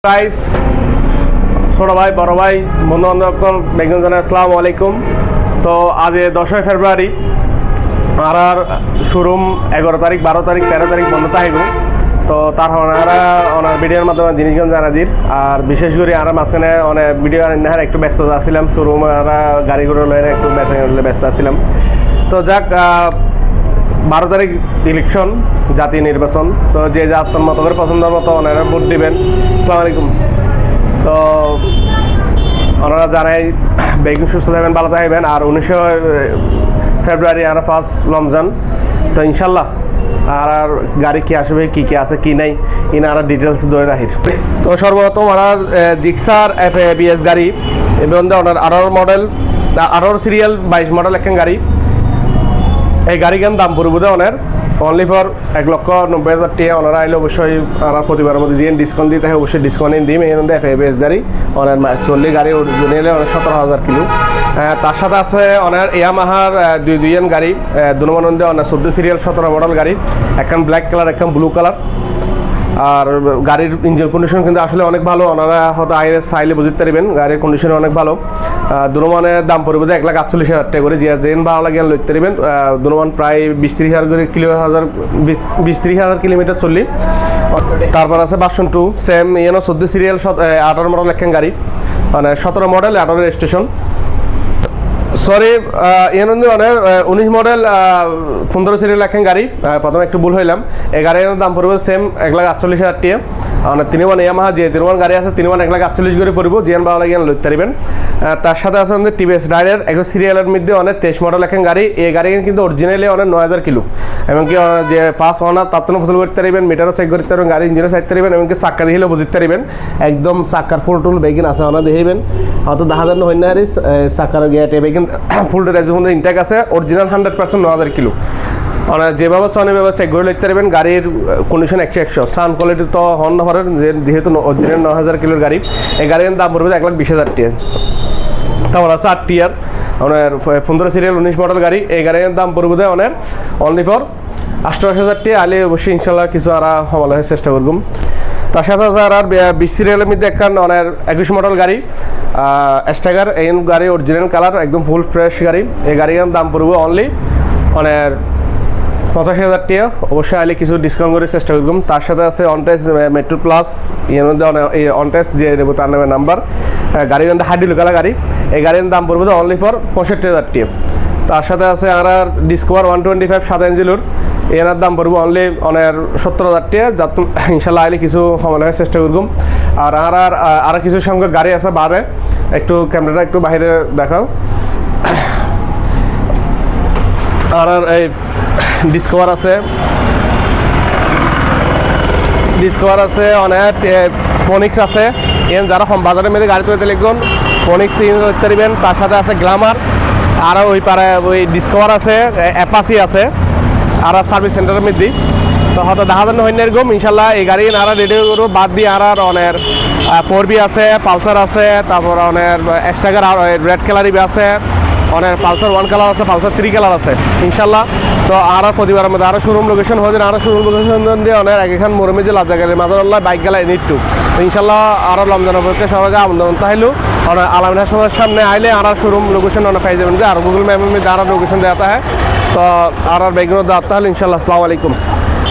Guys, ছোট ভাই বড় ভাই বন্ধু বান্ধব বেগুন জানাই আসসালামু আলাইকুম। তো আজ 10 ফেব্রুয়ারি আর শোরুম 11 তারিখ 12 তারিখ 13 তারিখ বন্ধ থাকব। তো তার ওনার ভিডিওর মাধ্যমে জিনিসগুলো জানা দির আর বিশেষ করে আর মাঝখানে অনেক ভিডিও আনার একটু ব্যস্ততা আসছিলাম, শোরুম গাড়িগুলো লয়ে একটু ব্যস্ত আসছিলাম। তো যাক, 12 তারিখ ইলেকশন, জাতীয় নির্বাচন। তো যে আপনার মতো করে পছন্দের মতো ওনারা ভোট দিবেন। আসসালামু আলাইকুম। তো ওনারা জানাই বেগুন সুস্থ থাকবেন, ভালো থাকবেন। আর 19 ফেব্রুয়ারি আর ফার্স্ট রমজান। তো ইনশাল্লাহ আর গাড়ি কি আসবে, কি কি আছে কি নাই ইনারা ডিটেলস ধরে রাখির। তো সর্বপ্রথম ওনার জিক্সার FABS গাড়ি এবং ওনার 18 মডেল 18 সিরিয়াল 22 মডেল একখান গাড়ি। এই গাড়িখান দাম পড়বে ওনার অনলি ফর 1,90,000 টাকা। ওনারা আইলে অবশ্যই ওরা প্রতিবারের মধ্যে দিয়ে ডিসকাউন্ট দিতে হয়, অবশ্যই ডিসকাউন্ট দিই। এর মধ্যে FABS গাড়ি ওনার 40 গাড়ি ওজনে এলে ওনার 17,000 কিলো। তার সাথে আছে ওনার ইয়ামাহার দুইজন গাড়ি, দুনমানন্দে ওনার 14 সিরিয়াল 17 মডেল গাড়ি, একখান ব্ল্যাক কালার একখান ব্লু কালার। আর গাড়ির ইঞ্জিন কন্ডিশন কিন্তু আসলে অনেক ভালো। ওনারা হয়তো আইরে চাইলে বুঝতে পারবেন, গাড়ির কন্ডিশন অনেক ভালো। দুনমানের দাম পড়বে 1,48,000 টাকা করে। যেন ভালো লাগে লইতে পারবেন। দুনমান প্রায় 20-30,000 করে 20-30,000 কিলোমিটার চললি। তারপর আছে ভার্সন 2 সেম 14 সিরিয়াল 18 মডেল একখান গাড়ি, মানে 17 মডেল 18 রেজিস্ট্রেশন। সরি, এনন্দি অনেক 19 মডেল 15 সিরিয়াল একখান গাড়ি। প্রথমে একটু ভুল হইলাম। এই গাড়ির দাম পড়বে সেম 1,48,000 টাকা। মানে 3 ইয়ামাহা যে 3 গাড়ি আছে 3 1,48,000 করে পড়ব। জিয়ান ভালো লাগে লইতে পারবেন। তার সাথে আছে আমাদের TVS রাইডার 21 সিরিয়ালের মধ্যে অনেক 23 মডেল একখান গাড়ি। এই গাড়ি কিন্তু অরিজিনালি অনেক 9,000 কিলো। এমনকি যে পাস ওনার তার তো ফুল করতে পারবেন, মিটারও চেক করতে পারবেন, গাড়ি ইঞ্জিনও চাইতে পারবেন, এমনকি চাক্কা দিলেও বুঝতে পারবেন। একদম চাক্কার ফুল টুল বেগিন আছে ওনা দেখবেন, হয়তো 10,000 হয় না। চাক্কার গেটে বেগিন ফুল রেজ ইনটেক আছে, অরিজিনাল 100% 9,000 কিলো। মানে যেভাবে চান এভাবে চেক করে লিখতে পারবেন। গাড়ির কন্ডিশন 100 সাউন্ড কোয়ালিটি তো হন না পারেন, যেহেতু অরিজিনাল 9,000 কিলোর গাড়ি। এই গাড়ির দাম পড়বে 1,20,000 টাকা। তারপর আছে 8 টিয়ার ওনার 15 সিরিয়াল 19 মডেল গাড়ি। এই গাড়ির দাম পড়বে ওনার অনলি ফর 88,000 টাকা। আলে অবশ্যই ইনশাল্লাহ কিছু আর হওয়ার চেষ্টা করবো। তার সাথে আর 20 সিরিয়ালের মধ্যে একখান ওনার 21 মডেল গাড়ি স্ট্যাগার। এই গাড়ি অরিজিনাল কালার, একদম ফুল ফ্রেশ গাড়ি। এই গাড়ির দাম পড়বে অনলি ওনার 85,000 টাকা। অবশ্যই আইলে কিছু ডিসকাউন্ট করে চেষ্টা করলাম। তার সাথে আছে অনটেস মেট্রো প্লাস, এর মধ্যে এই অনটেস যে দেবো তার নামে নাম্বার। গাড়ির মধ্যে হাইড্রোল কালা গাড়ি। এই গাড়ির দাম পড়বে অনলি ফর 65,000 টাকা। তার সাথে আছে আর ডিসকভার 125 7 ইঞ্জিলুর। এর দাম পড়বে অনলি অনেক 70,000 টাকা। যা ইনশাল্লাহ আইলে কিছু সময় চেষ্টা করলাম। আর কিছু সঙ্গে গাড়ি আছে বারে। একটু ক্যামেরাটা একটু বাইরে দেখাও। আর এই ডিসকভার আছে অনেক, ফোনিক্স আছে। এন যারা বাজারের মধ্যে গাড়ি তুলতে লিখবেন ফোনিক্স ইউজ করতে পারবেন। তার সাথে আছে গ্ল্যামার। আর ওই পারে ওই ডিসকভার আছে, অ্যাপাচি আছে। আর সার্ভিস সেন্টারের মধ্যে তো হয়তো 10,000 হয় না এরকম। ইনশাল্লাহ এই গাড়ি আর রেডি করবো। বাদ দিয়ে আর অনেক 4B আছে, পালসার আছে, তারপর অনেক স্ট্যাগার রেড কালারই আছে, অনেক পালসার 1 কালার আছে, পালসার 3 কালার আছে ইনশাল্লাহ। তো আরও প্রতিবারের মধ্যে আরও শোরুম লোকেশন হয়ে যায়, আরও শোরুম লোকেশন দিয়ে অনেক এখান মরমে যে লাজা গেলে মাজারাল্লাহ বাইক গেলা এনিট টু। তো ইনশাল্লাহ আরও রমজানের পক্ষে সবাইকে আমন্ত্রণ তাইলেও আলামিন হাসপাতালের সামনে আইলে আর শোরুম লোকেশন অনেক পাই যাবেন। যে আর গুগল ম্যাপের মধ্যে আরও লোকেশন দেওয়া হয়। তো আর বাইকের মধ্যে আসতে হলে ইনশাল্লাহ। আসসালামু আলাইকুম।